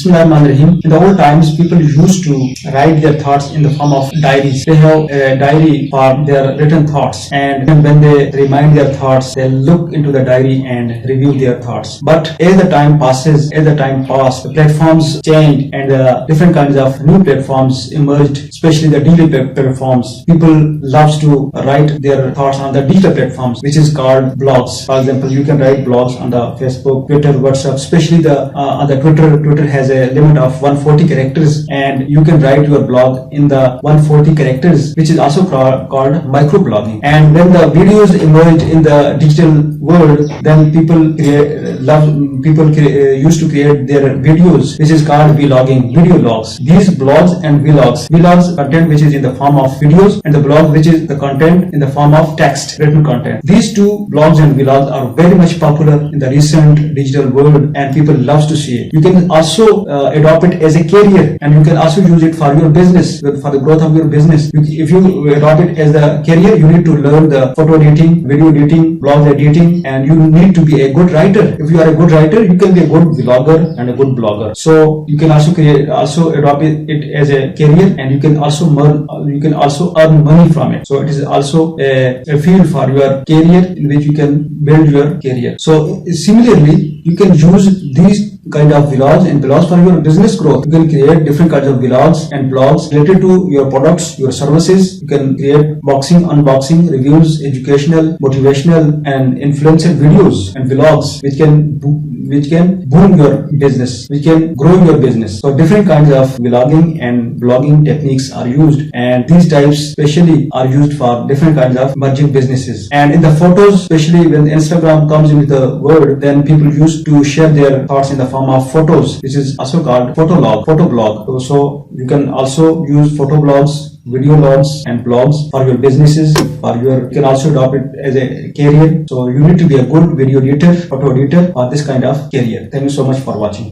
Bismillahirrahmanirrahim. In the old times, people used to write their thoughts in the form of diaries. They have a diary for their written thoughts, and when they remind their thoughts, they look into the diary and review their thoughts. But as the time passed, the platforms changed, and different kinds of new platforms emerged, especially the digital platforms. People loves to write their thoughts on the digital platforms, which is called blogs. For example, you can write blogs on the Facebook, Twitter, WhatsApp. Especially on the Twitter has a limit of 140 characters, and you can write your blog in the 140 characters, which is also called microblogging. And when the videos emerged in the digital world, then people used to create their videos, which is called vlogging, video logs. These blogs and vlogs content which is in the form of videos, and the blog which is the content in the form of text, written content. These two blogs and vlogs are very much popular in the recent digital world, and people loves to see it. You can also adopt it as a career, and you can also use it for your business, for the growth of your business. If you adopt it as a career, you need to learn the photo editing, video editing, blog editing, and you need to be a good writer. If you are a good writer, you can be a good vlogger and a good blogger. So you can also adopt it as a career, and you can also earn money from it. So it is also a field for your career in which you can build your career. So similarly, you can use these kind of vlogs and blogs for your business growth. You can create different kinds of vlogs and blogs related to your products, your services. You can create unboxing, reviews, educational, motivational, and influencer videos and vlogs which can boom your business, which can grow your business. So different kinds of vlogging and blogging techniques are used, and these types especially are used for different kinds of emerging businesses. And in the photos, especially when Instagram comes into the world, then people used to share their thoughts in the form of photos, which is also called photoblog. So you can also use photo blogs, video logs, and blogs for your businesses. You can also adopt it as a career. So you need to be a good video editor, photo editor, or this kind of career. Thank you so much for watching.